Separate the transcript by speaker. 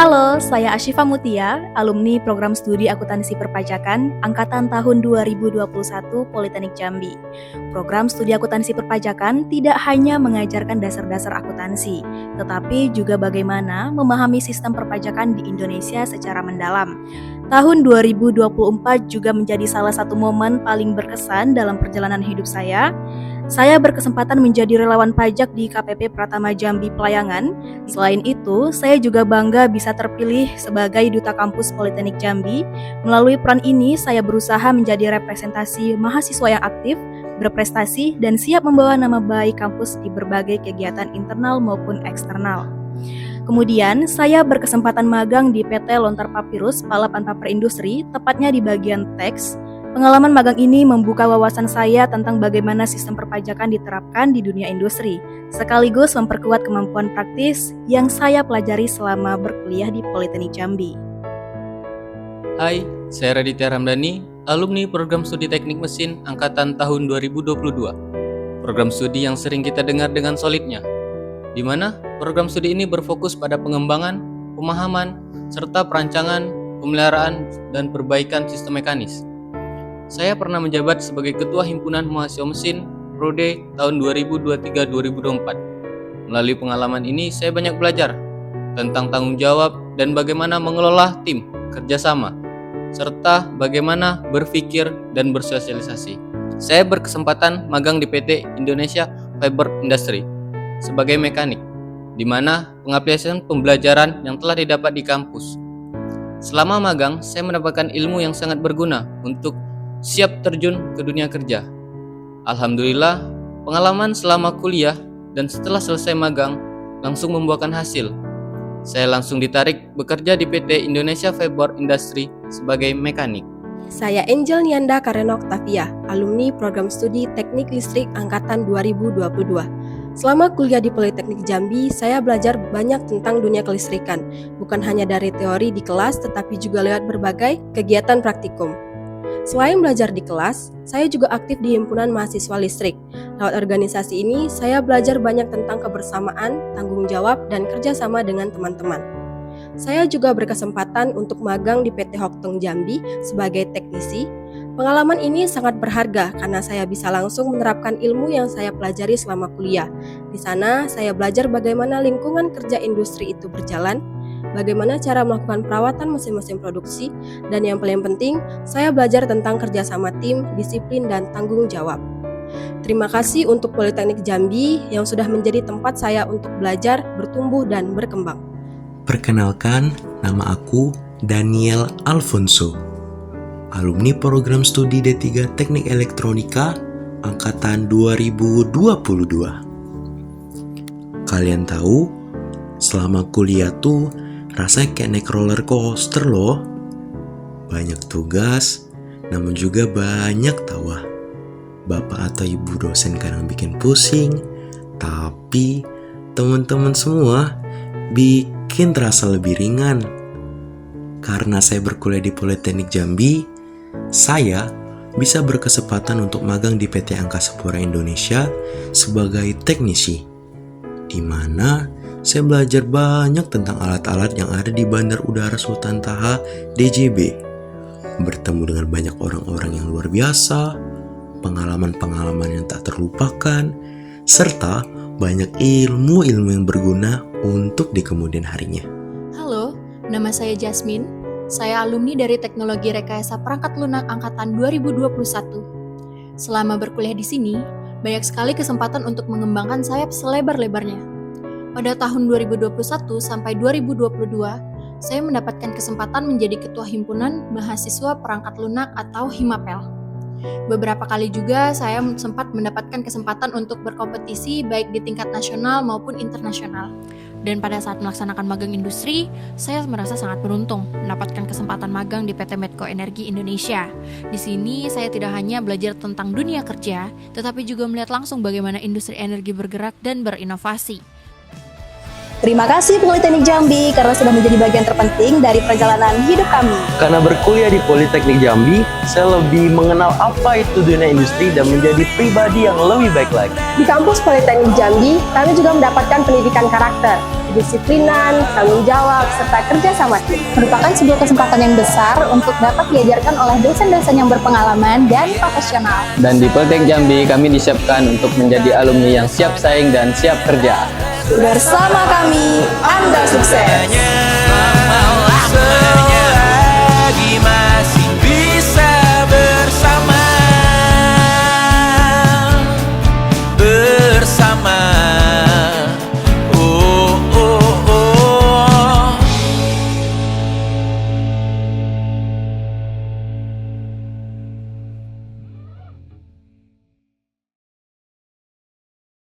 Speaker 1: Halo, saya Ashifa Mutia, alumni program studi akuntansi perpajakan angkatan tahun 2021 Politeknik Jambi. Program studi akuntansi perpajakan tidak hanya mengajarkan dasar-dasar akuntansi, tetapi juga bagaimana memahami sistem perpajakan di Indonesia secara mendalam. Tahun 2024 juga menjadi salah satu momen paling berkesan dalam perjalanan hidup saya. Saya berkesempatan menjadi relawan pajak di KPP Pratama Jambi Pelayangan. Selain itu, saya juga bangga bisa terpilih sebagai Duta Kampus Politeknik Jambi. Melalui peran ini, saya berusaha menjadi representasi mahasiswa yang aktif, berprestasi, dan siap membawa nama baik kampus di berbagai kegiatan internal maupun eksternal. Kemudian, saya berkesempatan magang di PT Lontar Papirus Palapan Paper Industri, tepatnya di bagian teks. Pengalaman magang ini membuka wawasan saya tentang bagaimana sistem perpajakan diterapkan di dunia industri, sekaligus memperkuat kemampuan praktis yang saya pelajari selama berkuliah di Politeknik Jambi.
Speaker 2: Hai, saya Raditya Ramdhani, alumni program studi teknik mesin angkatan tahun 2022. Program studi yang sering kita dengar dengan solidnya, di mana program studi ini berfokus pada pengembangan, pemahaman, serta perancangan, pemeliharaan, dan perbaikan sistem mekanis. Saya pernah menjabat sebagai Ketua Himpunan Mahasiswa Mesin Prode tahun 2023-2024. Melalui pengalaman ini, saya banyak belajar tentang tanggung jawab dan bagaimana mengelola tim, kerjasama, serta bagaimana berpikir dan bersosialisasi. Saya berkesempatan magang di PT Indonesia Fiber Industry sebagai mekanik, di mana pengaplikasian pembelajaran yang telah didapat di kampus. Selama magang, saya mendapatkan ilmu yang sangat berguna untuk siap terjun ke dunia kerja. Alhamdulillah, pengalaman selama kuliah dan setelah selesai magang langsung membuahkan hasil. Saya langsung ditarik bekerja di PT Indonesia Fiber Industry sebagai mekanik.
Speaker 3: Saya Angel Nianda Karena Octavia, alumni program studi Teknik Listrik angkatan 2022. Selama kuliah di Politeknik Jambi, saya belajar banyak tentang dunia kelistrikan, bukan hanya dari teori di kelas tetapi juga lewat berbagai kegiatan praktikum. Selain belajar di kelas, saya juga aktif di Himpunan Mahasiswa Listrik. Lewat organisasi ini, saya belajar banyak tentang kebersamaan, tanggung jawab, dan kerjasama dengan teman-teman. Saya juga berkesempatan untuk magang di PT Hoktong Jambi sebagai teknisi. Pengalaman ini sangat berharga karena saya bisa langsung menerapkan ilmu yang saya pelajari selama kuliah. Di sana, saya belajar bagaimana lingkungan kerja industri itu berjalan, bagaimana cara melakukan perawatan mesin-mesin produksi, dan yang paling penting, saya belajar tentang kerjasama tim, disiplin, dan tanggung jawab. Terima kasih untuk Politeknik Jambi yang sudah menjadi tempat saya untuk belajar, bertumbuh, dan berkembang.
Speaker 4: Perkenalkan, nama aku Daniel Alfonso, alumni program studi D3 Teknik Elektronika angkatan 2022. Kalian tahu, selama kuliah tuh rasanya kayak naik roller coaster loh. Banyak tugas, namun juga banyak tawa. Bapak atau ibu dosen kadang bikin pusing, tapi teman-teman semua bikin terasa lebih ringan. Karena saya berkuliah di Politeknik Jambi, saya bisa berkesempatan untuk magang di PT Angkasa Pura Indonesia sebagai teknisi, di mana saya belajar banyak tentang alat-alat yang ada di Bandar Udara Sultan Taha DJB. Bertemu dengan banyak orang-orang yang luar biasa, pengalaman-pengalaman yang tak terlupakan, serta banyak ilmu-ilmu yang berguna untuk di kemudian harinya.
Speaker 5: Halo, nama saya Jasmine. Saya alumni dari Teknologi Rekayasa Perangkat Lunak angkatan 2021. Selama berkuliah di sini, banyak sekali kesempatan untuk mengembangkan sayap selebar-lebarnya. Pada tahun 2021 sampai 2022, saya mendapatkan kesempatan menjadi Ketua Himpunan Mahasiswa Perangkat Lunak atau Himapel. Beberapa kali juga saya sempat mendapatkan kesempatan untuk berkompetisi baik di tingkat nasional maupun internasional. Dan pada saat melaksanakan magang industri, saya merasa sangat beruntung mendapatkan kesempatan magang di PT Medco Energi Indonesia. Di sini saya tidak hanya belajar tentang dunia kerja, tetapi juga melihat langsung bagaimana industri energi bergerak dan berinovasi.
Speaker 1: Terima kasih Politeknik Jambi karena sudah menjadi bagian terpenting dari perjalanan hidup kami.
Speaker 6: Karena berkuliah di Politeknik Jambi, saya lebih mengenal apa itu dunia industri dan menjadi pribadi yang lebih baik lagi.
Speaker 3: Di kampus Politeknik Jambi, kami juga mendapatkan pendidikan karakter, kedisiplinan, tanggung jawab, serta kerja sama tim.
Speaker 7: Merupakan sebuah kesempatan yang besar untuk dapat diajarkan oleh dosen-dosen yang berpengalaman dan profesional.
Speaker 2: Dan di Politeknik Jambi kami disiapkan untuk menjadi alumni yang siap saing dan siap kerja.
Speaker 1: Bersama kami, Anda sukses!